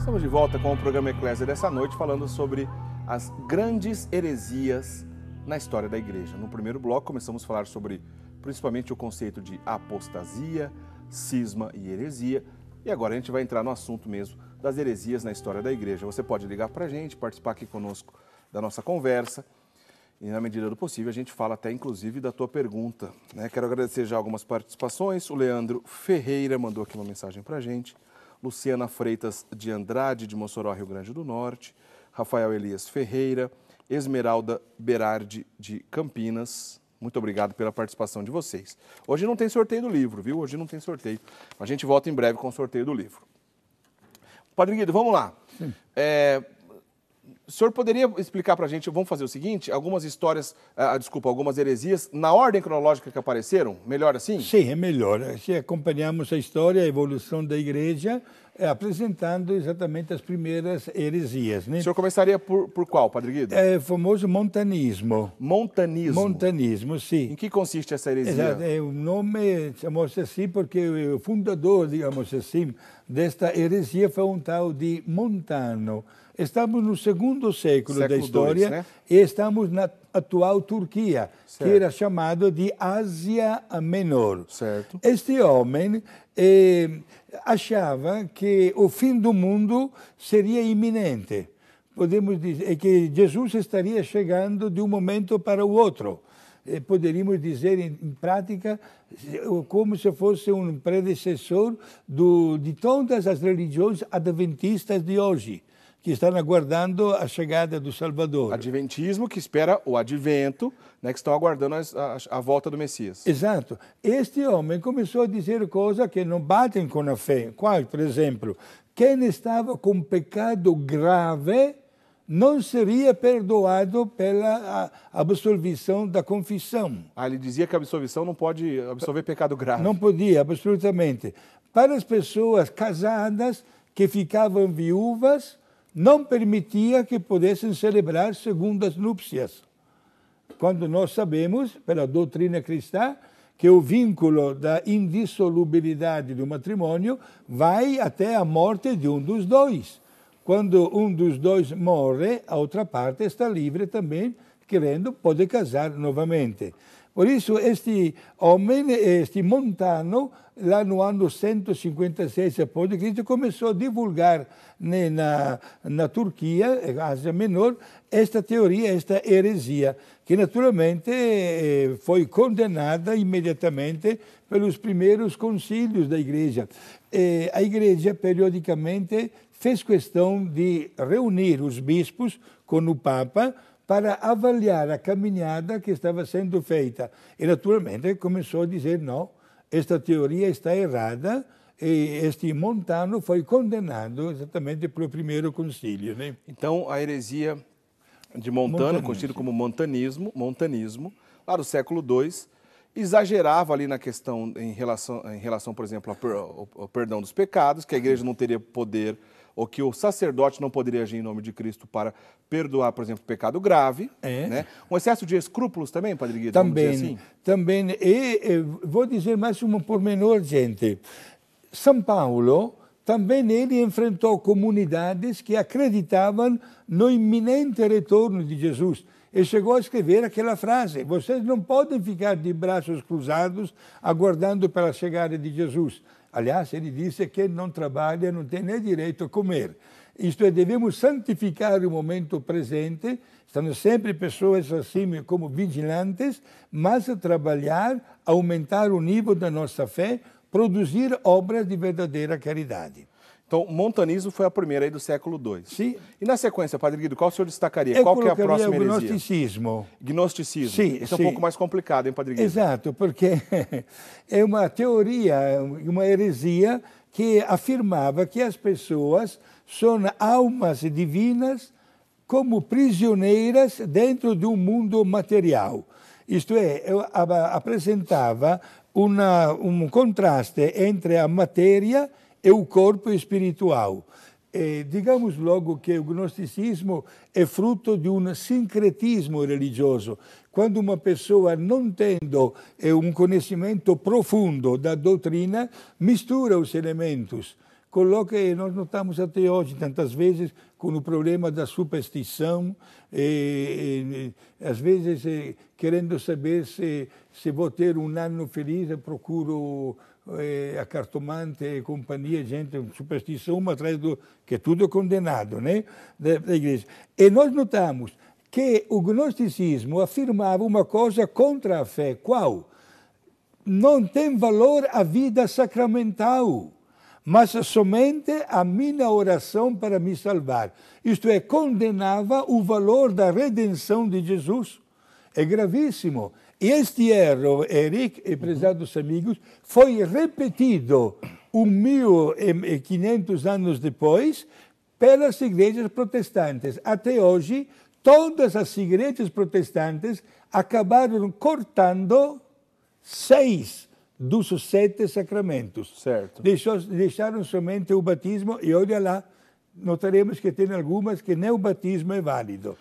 Estamos de volta com o programa Eclésia dessa noite, falando sobre as grandes heresias na história da igreja. No primeiro bloco, começamos a falar sobre principalmente o conceito de apostasia, cisma e heresia. E agora a gente vai entrar no assunto mesmo das heresias na história da igreja. Você pode ligar para a gente, participar aqui conosco da nossa conversa. E na medida do possível a gente fala até inclusive da tua pergunta, né? Quero agradecer já algumas participações. O Leandro Ferreira mandou aqui uma mensagem para a gente. Luciana Freitas de Andrade, de Mossoró, Rio Grande do Norte. Rafael Elias Ferreira. Esmeralda Berardi, de Campinas. Muito obrigado pela participação de vocês. Hoje não tem sorteio do livro, viu? Hoje não tem sorteio. A gente volta em breve com o sorteio do livro. Padre Guido, vamos lá. O senhor poderia explicar para a gente, vamos fazer o seguinte, algumas histórias, algumas heresias, na ordem cronológica que apareceram? Melhor assim? Sim, é melhor. Se acompanhamos a história, a evolução da igreja, apresentando exatamente as primeiras heresias. Né? O senhor começaria por qual, Padre Guido? É o famoso montanismo. Montanismo? Montanismo, sim. Em que consiste essa heresia? Exato, o nome chamou-se assim porque o fundador, digamos assim, desta heresia foi um tal de Montano. Estamos no segundo século da história, né? E estamos na atual Turquia, certo, que era chamado de Ásia Menor. Certo. Este homem achava que o fim do mundo seria iminente. Podemos dizer que Jesus estaria chegando de um momento para o outro. Poderíamos dizer, em prática, como se fosse um predecessor de todas as religiões adventistas de hoje, que estão aguardando a chegada do Salvador. Adventismo que espera o advento, né, que estão aguardando a volta do Messias. Exato. Este homem começou a dizer coisas que não batem com a fé. Qual, por exemplo, quem estava com pecado grave não seria perdoado pela absolvição da confissão. Ele dizia que a absolvição não pode absolver pecado grave. Não podia, absolutamente. Para as pessoas casadas que ficavam viúvas, não permitia que pudessem celebrar segundas núpcias. Quando nós sabemos, pela doutrina cristã, que o vínculo da indissolubilidade do matrimônio vai até a morte de um dos dois. Quando um dos dois morre, a outra parte está livre também, querendo, pode casar novamente. Por isso, este homem, este Montano, lá no ano 156 após Cristo, começou a divulgar na Turquia, Ásia Menor, esta teoria, esta heresia, que naturalmente foi condenada imediatamente pelos primeiros concílios da igreja. A igreja, periodicamente, fez questão de reunir os bispos com o Papa para avaliar a caminhada que estava sendo feita. E, naturalmente, começou a dizer, não, esta teoria está errada, e este Montano foi condenado exatamente pelo primeiro concílio. Né? Então, a heresia de Montano, conhecido como montanismo, lá do século II, exagerava ali na questão em relação, por exemplo, ao perdão dos pecados, que a igreja não teria poder, ou que o sacerdote não poderia agir em nome de Cristo para perdoar, por exemplo, pecado grave. Né? Um excesso de escrúpulos também, Padre Guido? Também, assim? também. E vou dizer mais um pormenor, gente. São Paulo, também ele enfrentou comunidades que acreditavam no iminente retorno de Jesus. Ele chegou a escrever aquela frase: vocês não podem ficar de braços cruzados aguardando pela chegada de Jesus. Aliás, ele disse que quem não trabalha não tem nem direito a comer. Isto é, devemos santificar o momento presente, estando sempre pessoas assim como vigilantes, mas trabalhar, aumentar o nível da nossa fé, produzir obras de verdadeira caridade. Então, o montanismo foi a primeira aí do século II. Sim. E na sequência, Padre Guido, qual o senhor destacaria? Qual que é a próxima heresia? O gnosticismo. Gnosticismo. Sim, Isso é um pouco mais complicado, hein, Padre Guido? Exato, porque é uma teoria, uma heresia que afirmava que as pessoas são almas divinas como prisioneiras dentro de um mundo material. Isto é, apresentava um contraste entre a matéria e o corpo espiritual. Digamos logo que o gnosticismo é fruto de um sincretismo religioso. Quando uma pessoa, não tendo um conhecimento profundo da doutrina, mistura os elementos. coloca, e nós notamos até hoje, tantas vezes, com o problema da superstição, às vezes querendo saber se vou ter um ano feliz, eu procuro a cartomante e companhia, gente, superstição, uma atrás do... que é tudo condenado, né, da igreja. E nós notamos que o gnosticismo afirmava uma coisa contra a fé. Qual? Não tem valor a vida sacramental, mas somente a minha oração para me salvar. Isto é, condenava o valor da redenção de Jesus. É gravíssimo. E este erro, Eric e prezados amigos, foi repetido 1500 anos depois pelas igrejas protestantes. Até hoje, todas as igrejas protestantes acabaram cortando 6 dos 7 sacramentos. Certo. Deixaram somente o batismo e olha lá, notaremos que tem algumas que nem o batismo é válido.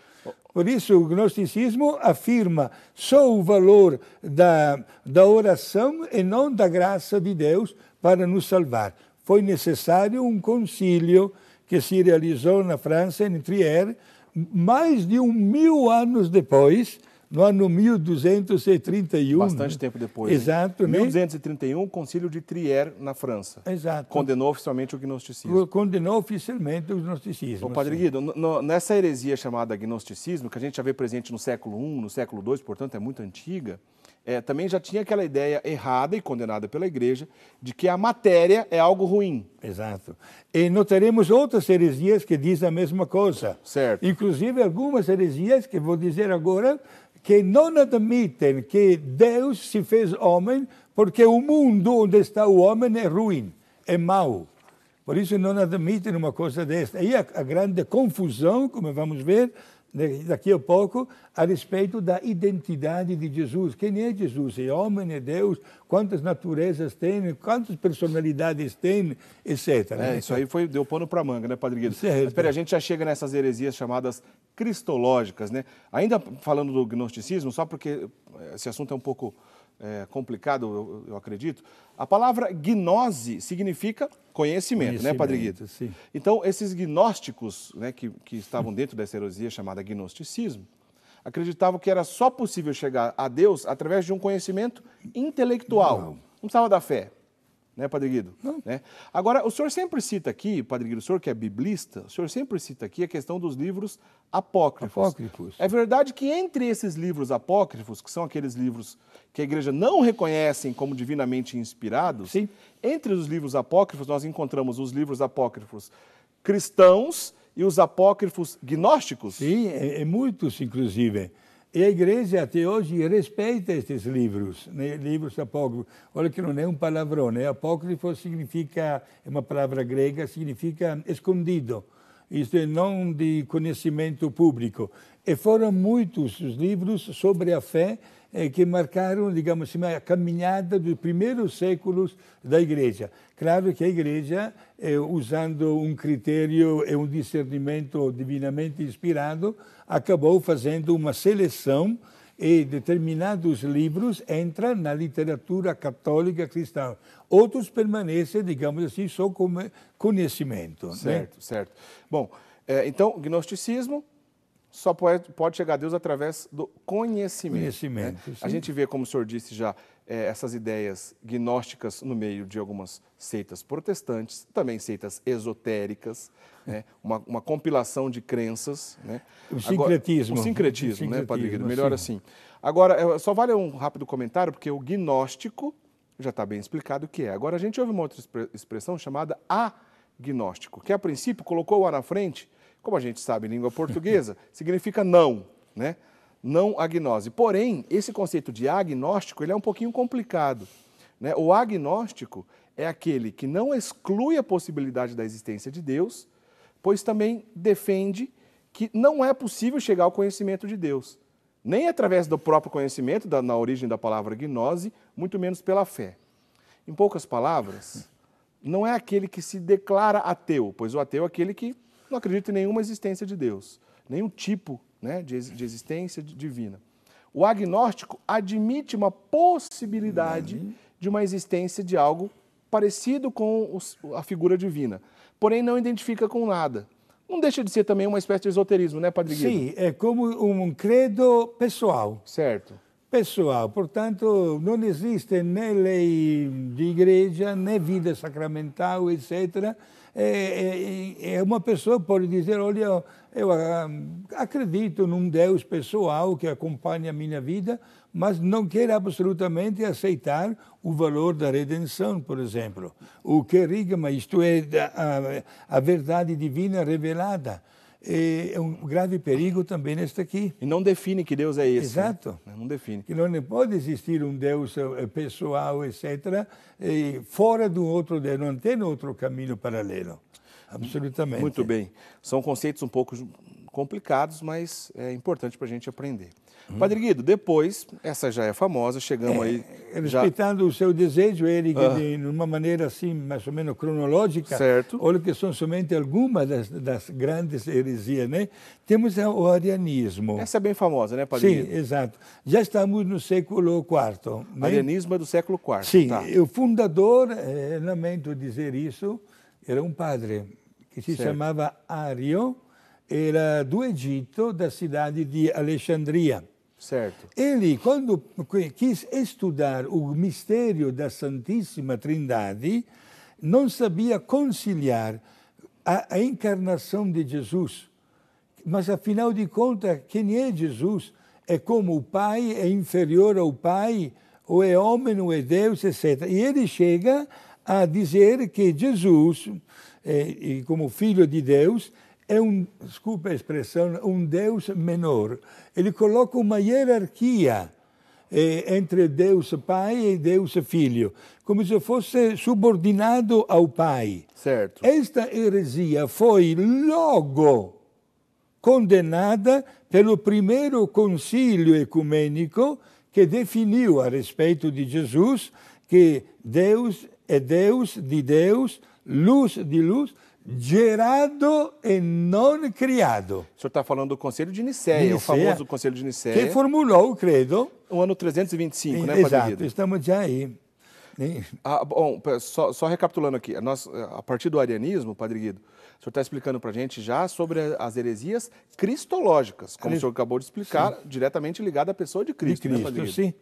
Por isso, o gnosticismo afirma só o valor da oração e não da graça de Deus para nos salvar. Foi necessário um concílio que se realizou na França, em Trier, mais de 1000 anos depois, no ano 1231. Bastante tempo depois. Exato. Em 1231, Concílio de Trier, na França. Exato. Condenou oficialmente o gnosticismo. Condenou oficialmente o gnosticismo. Ô, Padre Guido, nessa heresia chamada gnosticismo, que a gente já vê presente no século I, no século II, portanto é muito antiga, também já tinha aquela ideia errada e condenada pela Igreja de que a matéria é algo ruim. Exato. E notaremos outras heresias que dizem a mesma coisa. Certo. Inclusive algumas heresias que vou dizer agora, que não admitem que Deus se fez homem porque o mundo onde está o homem é ruim, é mau. Por isso não admitem uma coisa desta. E a grande confusão, como vamos ver daqui a pouco, a respeito da identidade de Jesus. Quem é Jesus? É homem, é Deus? Quantas naturezas tem? Quantas personalidades tem? Etc. Isso aí deu pano para manga, né, Padre Guido? Certo. Mas, peraí, a gente já chega nessas heresias chamadas cristológicas, né? Ainda falando do gnosticismo, só porque esse assunto é um pouco complicado, eu acredito, a palavra gnose significa conhecimento, né, Padre Guido? Sim. Então, esses gnósticos, né, que estavam dentro dessa heresia chamada gnosticismo, acreditavam que era só possível chegar a Deus através de um conhecimento intelectual. Não precisava da fé. Né, Padre Guido? Né? Agora, o senhor sempre cita aqui, Padre Guido, o senhor que é biblista, o senhor sempre cita aqui a questão dos livros apócrifos. É verdade que entre esses livros apócrifos, que são aqueles livros que a igreja não reconhece como divinamente inspirados, sim, entre os livros apócrifos nós encontramos os livros apócrifos cristãos e os apócrifos gnósticos? Sim, muitos, inclusive. E a igreja até hoje respeita estes livros, né? Livros apócrifos. Olha que não é um palavrão, né? Apócrifo significa, é uma palavra grega, significa escondido. Isto é, não de conhecimento público. E foram muitos os livros sobre a fé que marcaram, digamos assim, a caminhada dos primeiros séculos da igreja. Claro que a igreja, usando um critério e um discernimento divinamente inspirado, acabou fazendo uma seleção e determinados livros entram na literatura católica cristã. Outros permanecem, digamos assim, só como conhecimento. Certo, né? Certo. Bom, então, gnosticismo só pode chegar a Deus através do conhecimento. Né? A gente vê, como o senhor disse já, essas ideias gnósticas no meio de algumas seitas protestantes, também seitas esotéricas, né? uma compilação de crenças. Né? O sincretismo. O sincretismo, né, Padre Guido? Melhor assim. Agora, só vale um rápido comentário, porque o gnóstico já está bem explicado o que é. Agora, a gente ouve uma outra expressão chamada agnóstico, que a princípio colocou o A na frente, como a gente sabe em língua portuguesa, significa não, né? Não a gnose. Porém, esse conceito de agnóstico ele é um pouquinho complicado. Né? O agnóstico é aquele que não exclui a possibilidade da existência de Deus, pois também defende que não é possível chegar ao conhecimento de Deus, nem através do próprio conhecimento, na origem da palavra gnose, muito menos pela fé. Em poucas palavras, não é aquele que se declara ateu, pois o ateu é aquele que não acredita em nenhuma existência de Deus, nenhum tipo, né, de existência divina. O agnóstico admite uma possibilidade de uma existência de algo parecido com a figura divina, porém não identifica com nada. Não deixa de ser também uma espécie de esoterismo, né, Padre Guido? Sim, é como um credo pessoal. Certo. Pessoal, portanto, não existe nem lei de igreja, nem vida sacramental, etc. Uma pessoa pode dizer, olha, eu acredito num Deus pessoal que acompanha a minha vida, mas não quer absolutamente aceitar o valor da redenção, por exemplo. O querigma, isto é, a verdade divina revelada. É um grave perigo também nesta aqui. E não define que Deus é esse. Exato. Né? Não define. Que não pode existir um Deus pessoal, etc., fora do outro Deus, não tem outro caminho paralelo. Absolutamente. Muito bem. São conceitos um pouco complicados, mas é importante para a gente aprender. Padre Guido, depois, essa já é famosa, chegamos aí... Respeitando o seu desejo, Eric, de uma maneira assim, mais ou menos cronológica, certo. olha que são somente algumas das grandes heresias, né? Temos o arianismo. Essa é bem famosa, né, Padre Guido? Sim, exato. Já estamos no século IV. Né? Arianismo é do século IV. Sim, tá. O fundador, lamento dizer isso, era um padre que se chamava Ario, era do Egito, da cidade de Alexandria. Certo. Ele, quando quis estudar o mistério da Santíssima Trindade, não sabia conciliar a encarnação de Jesus. Mas, afinal de contas, quem é Jesus? É como o Pai, é inferior ao Pai, ou é homem, ou é Deus, etc. E ele chega a dizer que Jesus, como filho de Deus, é desculpa a expressão, um Deus menor. Ele coloca uma hierarquia entre Deus Pai e Deus Filho, como se fosse subordinado ao Pai. Certo. Esta heresia foi logo condenada pelo primeiro concílio ecumênico que definiu a respeito de Jesus que Deus é Deus de Deus, luz de luz, gerado e não criado. O senhor está falando do Concílio de Nicéia, o famoso Concílio de Nicéia. Que formulou o credo. O ano 325, né, Padre Exato, Guido? estamos já aí. Bom, só recapitulando aqui, a partir do arianismo, Padre Guido, o senhor está explicando para a gente já sobre as heresias cristológicas, como o senhor acabou de explicar, diretamente ligada à pessoa de Cristo, né, Padre Guido? Sim.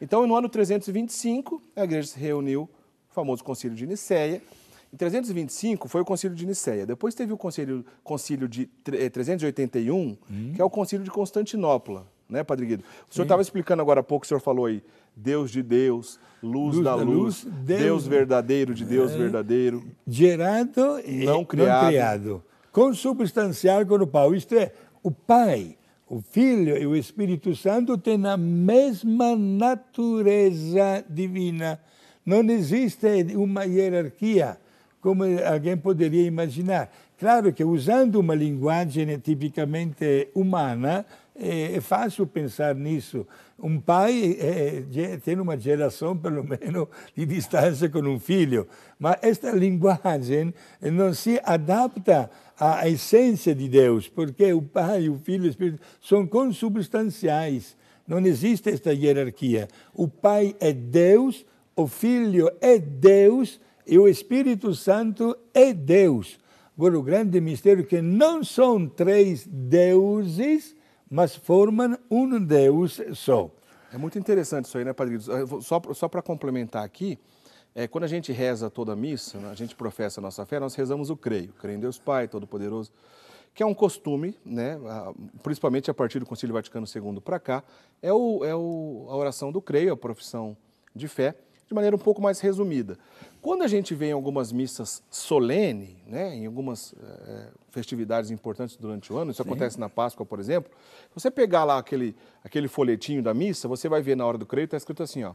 Então, no ano 325, a igreja se reuniu, o famoso Concílio de Nicéia. Em 325 foi o Concílio de Nicéia. Depois teve o Concílio de 381, que é o Concílio de Constantinopla, né, Padre Guido? O senhor estava explicando agora há pouco, o senhor falou aí, Deus de Deus, luz da luz, Deus verdadeiro de Deus verdadeiro. Gerado e não criado. Consubstancial com o Pai. Isto é, o Pai, o Filho e o Espírito Santo têm a mesma natureza divina. Não existe uma hierarquia, como alguém poderia imaginar. Claro que usando uma linguagem tipicamente humana, é fácil pensar nisso. Um pai tem uma geração, pelo menos, de distância com um filho. Mas esta linguagem não se adapta à essência de Deus, porque o Pai, o Filho e o Espírito são consubstanciais. Não existe esta hierarquia. O Pai é Deus, o Filho é Deus e o Espírito Santo é Deus. Agora, o grande mistério é que não são três deuses, mas formam um Deus só. É muito interessante isso aí, né, Padre Guido? Só para complementar aqui, quando a gente reza toda a missa, a gente professa a nossa fé, nós rezamos o creio. Creio em Deus Pai, Todo-Poderoso, que é um costume, né, principalmente a partir do Concílio Vaticano II para cá, a oração do creio, a profissão de fé, de maneira um pouco mais resumida. Quando a gente vê em algumas missas solenes, né, em algumas festividades importantes durante o ano, isso acontece na Páscoa, por exemplo, você pegar lá aquele folhetinho da missa, você vai ver na hora do creio, está escrito assim, ó,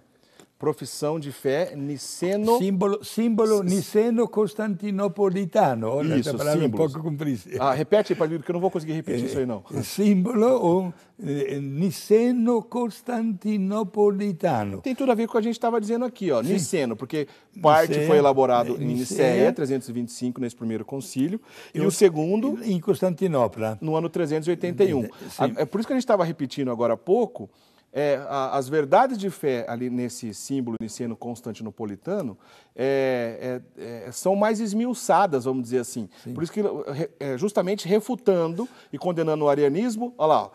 profissão de fé niceno... Símbolo niceno-constantinopolitano. Olha, isso, essa palavra é um símbolos. pouco compreensível. Repete aí, Padre Guido, que eu não vou conseguir repetir isso aí, não. Símbolo niceno-constantinopolitano. Tem tudo a ver com o que a gente estava dizendo aqui, ó, niceno, porque parte foi elaborado em Nicéia, 325, nesse primeiro concílio, e o segundo... Em Constantinopla. No ano 381. É por isso que a gente estava repetindo agora há pouco, as verdades de fé ali nesse símbolo niceno-constantinopolitano são mais esmiuçadas, vamos dizer assim. Sim. Por isso que, justamente refutando e condenando o arianismo, olha lá, ó,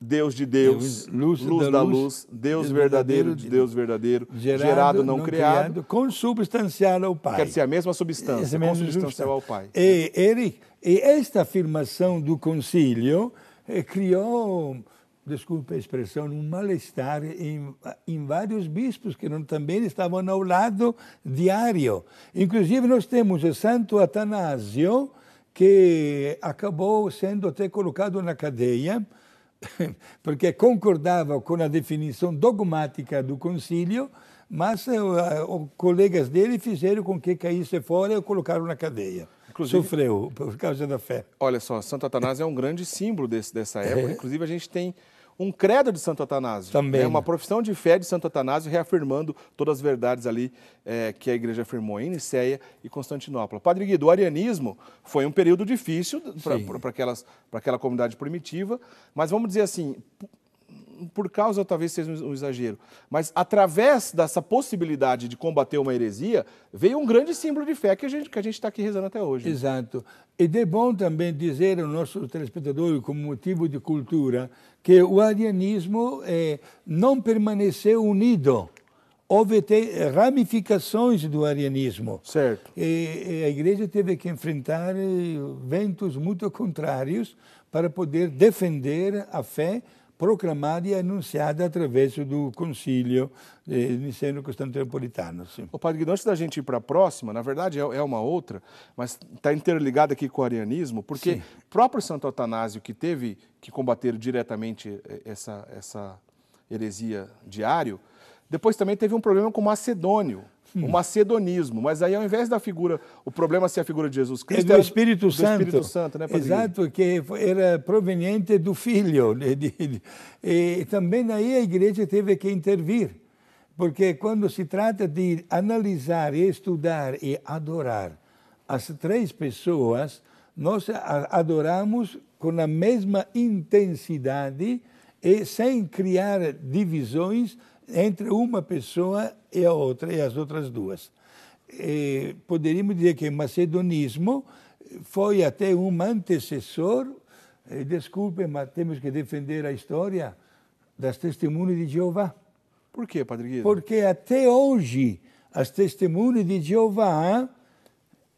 Deus de Deus, luz da luz, Deus verdadeiro de Deus verdadeiro, gerado não criado, consubstancial ao Pai. Quer dizer, a mesma substância, consubstancial ao Pai. E esta afirmação do concílio criou, desculpe a expressão, um mal-estar em vários bispos que também estavam ao lado diário. Inclusive, nós temos o Santo Atanásio, que acabou sendo até colocado na cadeia, porque concordava com a definição dogmática do concílio, mas os colegas dele fizeram com que caísse fora e o colocaram na cadeia. Inclusive, sofreu por causa da fé. Olha só, Santo Atanásio é um grande símbolo dessa época. Inclusive, a gente tem um credo de Santo Atanásio. Também. Uma profissão de fé de Santo Atanásio, reafirmando todas as verdades ali que a igreja afirmou em Nicéia e Constantinopla. Padre Guido, o arianismo foi um período difícil para aquela comunidade primitiva, mas vamos dizer assim, por causa, talvez seja um exagero, mas através dessa possibilidade de combater uma heresia, veio um grande símbolo de fé que a gente está aqui rezando até hoje. Exato. E é bom também dizer ao nosso telespectador, como motivo de cultura, que o arianismo não permaneceu unido. Houve ramificações do arianismo. Certo. E a igreja teve que enfrentar ventos muito contrários para poder defender a fé proclamada e anunciada através do concílio niceno-constantinopolitano. O Padre Guido, antes da gente ir para a próxima, na verdade é uma outra, mas está interligada aqui com o arianismo, porque o próprio Santo Atanásio, que teve que combater diretamente essa heresia de Ário, depois também teve um problema com o macedônio, o macedonismo, mas aí ao invés da figura, o problema ser a figura de Jesus Cristo, do Espírito Santo. Espírito Santo, né, Padre Exato, Guido? que era proveniente do Filho. E também aí a igreja teve que intervir, porque quando se trata de analisar, estudar e adorar as três pessoas, nós adoramos com a mesma intensidade e sem criar divisões entre uma pessoa e a outra, e as outras duas. Poderíamos dizer que o macedonismo foi até um antecessor, desculpe, mas temos que defender a história das testemunhas de Jeová. Por quê, Padre Guido? Porque até hoje as testemunhas de Jeová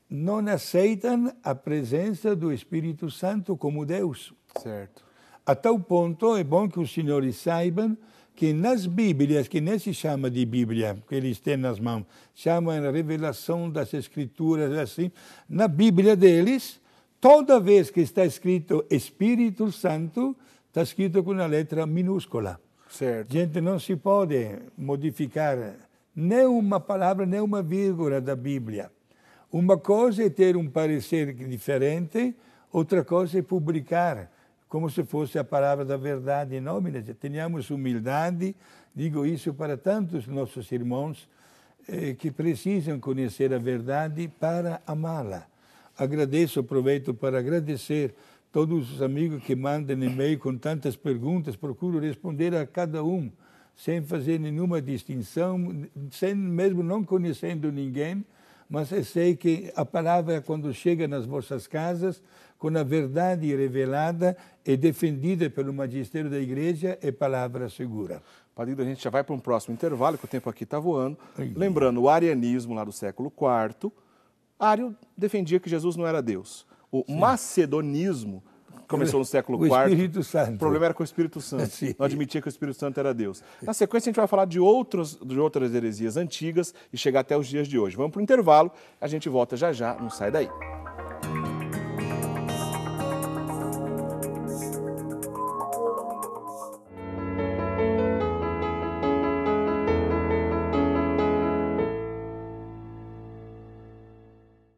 não aceitam a presença do Espírito Santo como Deus. Certo. A tal ponto, é bom que os senhores saibam que nas Bíblias, que nem se chama de Bíblia, que eles têm nas mãos, chamam a revelação das Escrituras, assim, na Bíblia deles, toda vez que está escrito Espírito Santo, está escrito com a letra minúscula. Certo. Gente, não se pode modificar nem uma palavra, nem uma vírgula da Bíblia. Uma coisa é ter um parecer diferente, outra coisa é publicar como se fosse a palavra da verdade. Não, tenhamos humildade, digo isso para tantos nossos irmãos que precisam conhecer a verdade para amá-la. Aproveito para agradecer todos os amigos que mandam e-mail com tantas perguntas, procuro responder a cada um, sem fazer nenhuma distinção, sem mesmo não conhecendo ninguém, mas eu sei que a palavra, quando chega nas vossas casas, com a verdade revelada e defendida pelo magistério da igreja, é palavra segura. Padre, a gente já vai para um próximo intervalo, que o tempo aqui está voando. Lembrando, o arianismo lá do século IV, Ário defendia que Jesus não era Deus. O macedonismo começou no século IV. O Espírito Santo. O problema era com o Espírito Santo. Não admitia que o Espírito Santo era Deus. Na sequência, a gente vai falar de outras heresias antigas e chegar até os dias de hoje. Vamos para o intervalo, a gente volta já já, não sai daí.